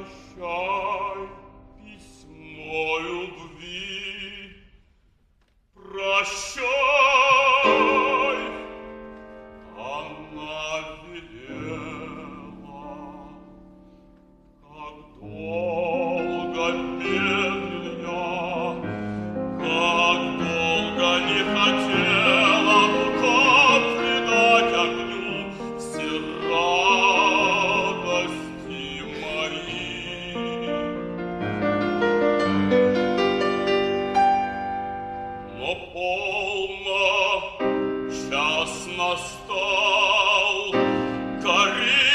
прощай, письмо любви, прощай. Она велела, как долго медлил я, как долго не хотела рукам предать огню все радости мои. Но полно, час настал, гори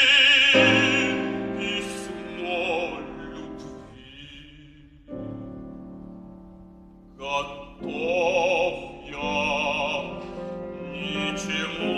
письмо любви. Готов я ничему